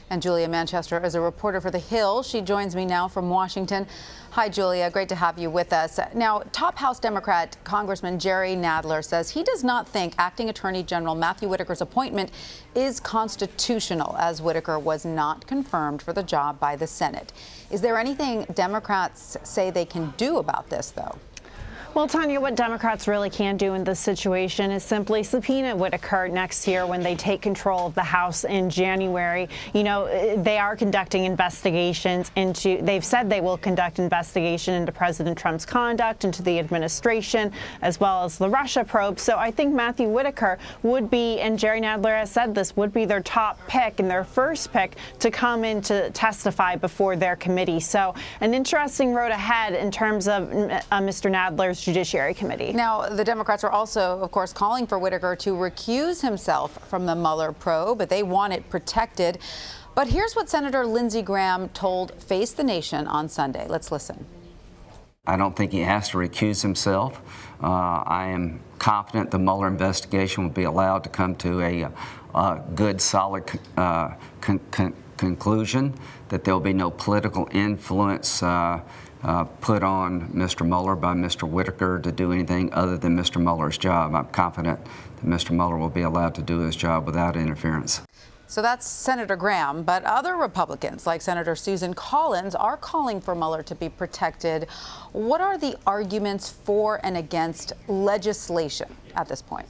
And Julia Manchester is a reporter for The Hill. She joins me now from Washington. Hi, Julia. Great to have you with us. Now, top House Democrat Congressman Jerry Nadler says he does not think Acting Attorney General Matthew Whitaker's appointment is constitutional, as Whitaker was not confirmed for the job by the Senate. Is there anything Democrats say they can do about this, though? Well, Tanya, what Democrats really can't do in this situation is simply subpoena Whitaker next year when they take control of the House in January. You know, they are conducting investigations into, they've said they will conduct investigation into President Trump's conduct, into the administration, as well as the Russia probe. So I think Matthew Whitaker would be, and Jerry Nadler has said this, would be their top pick and their first pick to come in to testify before their committee. So an interesting road ahead in terms of Mr. Nadler's Judiciary Committee. Now, the Democrats are also, of course, calling for Whitaker to recuse himself from the Mueller probe, but they want it protected. But here's what Senator Lindsey Graham told Face the Nation on Sunday. Let's listen. I don't think he has to recuse himself. I am confident the Mueller investigation will be allowed to come to a good, solid conclusion, that there will be no political influence put on Mr. Mueller by Mr. Whitaker to do anything other than Mr. Mueller's job. I'm confident that Mr. Mueller will be allowed to do his job without interference. So that's Senator Graham, but other Republicans like Senator Susan Collins are calling for Mueller to be protected. What are the arguments for and against legislation at this point?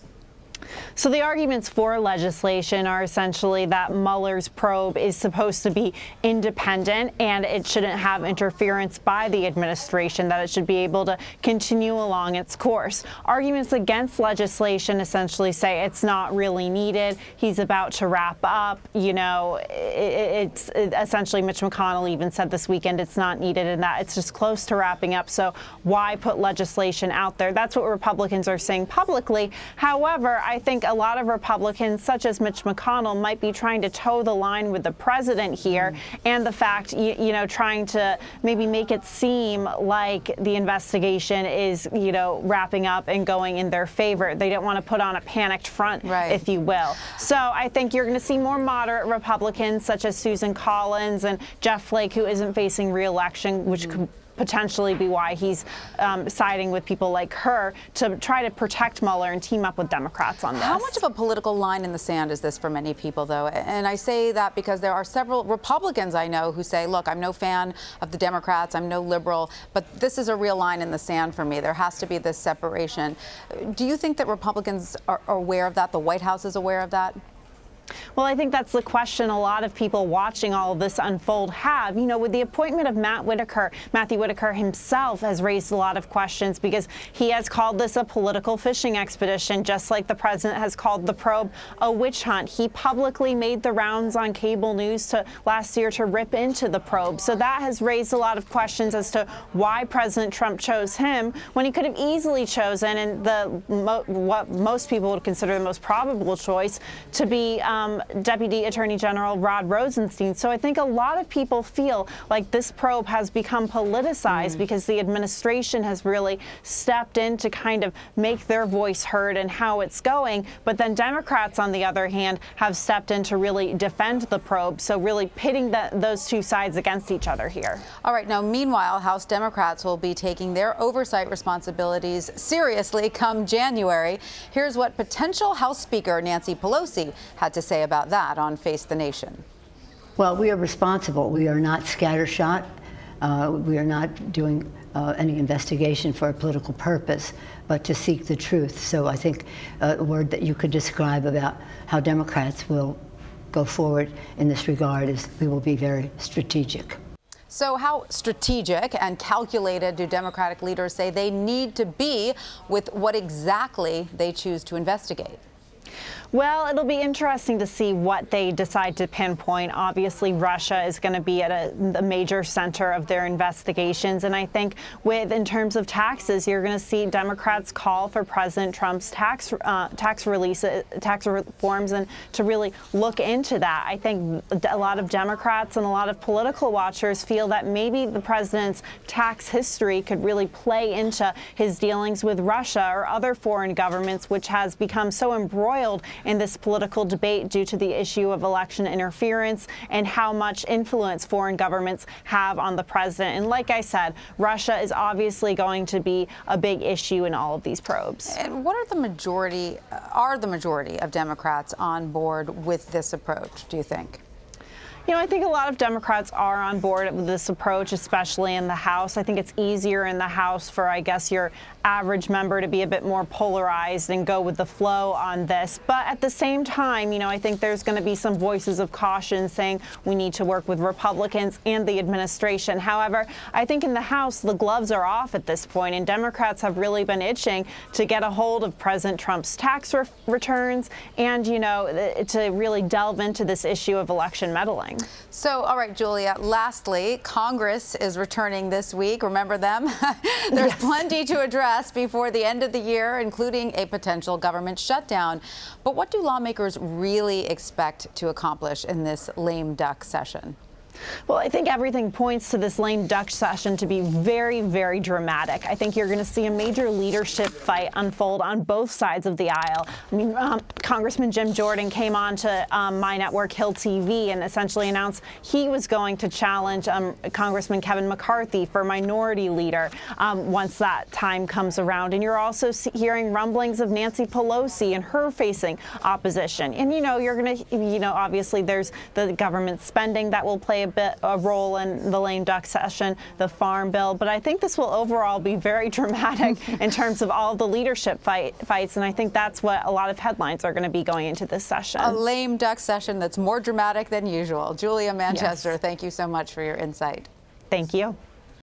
So the arguments for legislation are essentially that Mueller's probe is supposed to be independent and it shouldn't have interference by the administration, that it should be able to continue along its course. Arguments against legislation essentially say it's not really needed. He's about to wrap up. You know, it's essentially Mitch McConnell even said this weekend it's not needed and that it's just close to wrapping up. So why put legislation out there? That's what Republicans are saying publicly. However, I think a lot of Republicans, such as Mitch McConnell, might be trying to toe the line with the president here, and the fact, you know, trying to maybe make it seem like the investigation is, you know, wrapping up and going in their favor. They don't want to put on a panicked front, if you will. So I think you're going to see more moderate Republicans, such as Susan Collins and Jeff Flake, who isn't facing re-election, which could potentially be why he's siding with people like her to try to protect Mueller and team up with Democrats on this. How much of a political line in the sand is this for many people, though? And I say that because there are several Republicans I know who say, look, I'm no fan of the Democrats, I'm no liberal, but this is a real line in the sand for me. There has to be this separation. Do you think that Republicans are aware of that? The White House is aware of that? Well, I think that's the question a lot of people watching all of this unfold have. You know, with the appointment of Matthew Whitaker himself has raised a lot of questions because he has called this a political fishing expedition, just like the president has called the probe a witch hunt. He publicly made the rounds on cable news last year to rip into the probe. So that has raised a lot of questions as to why President Trump chose him when he could have easily chosen, and what most people would consider the most probable choice, to be Deputy Attorney General Rod Rosenstein. So I think a lot of people feel like this probe has become politicized because the administration has really stepped in to kind of make their voice heard and how it's going. But then Democrats, on the other hand, have stepped in to really defend the probe. So really pitting those two sides against each other here. All right. Now, meanwhile, House Democrats will be taking their oversight responsibilities seriously come January. Here's what potential House Speaker Nancy Pelosi had to say about that on Face the Nation. Well, we are responsible. We are not scattershot. We are not doing any investigation for a political purpose, but to seek the truth. So I think a word that you could describe about how Democrats will go forward in this regard is we will be very strategic. So how strategic and calculated do Democratic leaders say they need to be with what exactly they choose to investigate? Well, it'll be interesting to see what they decide to pinpoint. Obviously, Russia is going to be at a major center of their investigations. And I think in terms of taxes, you're going to see Democrats call for President Trump's tax reforms and to really look into that. I think a lot of Democrats and a lot of political watchers feel that maybe the president's tax history could really play into his dealings with Russia or other foreign governments, which has become so embroiled embroiled in this political debate due to the issue of election interference and how much influence foreign governments have on the president. And like I said, Russia is obviously going to be a big issue in all of these probes. And what are the majority of Democrats on board with this approach, do you think? You know, I think a lot of Democrats are on board with this approach, especially in the House. I think it's easier in the House for, I guess, your average member to be a bit more polarized and go with the flow on this. But at the same time, you know, I think there's going to be some voices of caution saying we need to work with Republicans and the administration. However, I think in the House, the gloves are off at this point, and Democrats have really been itching to get a hold of President Trump's tax returns and, you know, to really delve into this issue of election meddling. So, all right, Julia, lastly, Congress is returning this week. Remember them? There's plenty to address before the end of the year, including a potential government shutdown. But what do lawmakers really expect to accomplish in this lame duck session? Well, I think everything points to this lame duck session to be very, very dramatic. I think you're going to see a major leadership fight unfold on both sides of the aisle. I mean, Congressman Jim Jordan came on to my network, Hill TV, and essentially announced he was going to challenge Congressman Kevin McCarthy for minority leader once that time comes around. And you're also hearing rumblings of Nancy Pelosi and her facing opposition. And, you know, you're going to, you know, obviously there's the government spending that will play a role in the lame duck session, the farm bill, but I think this will overall be very dramatic in terms of all the leadership fights, and I think that's what a lot of headlines are going to be going into this session. A lame duck session that's more dramatic than usual. Julia Manchester, yes. Thank you so much for your insight. Thank you.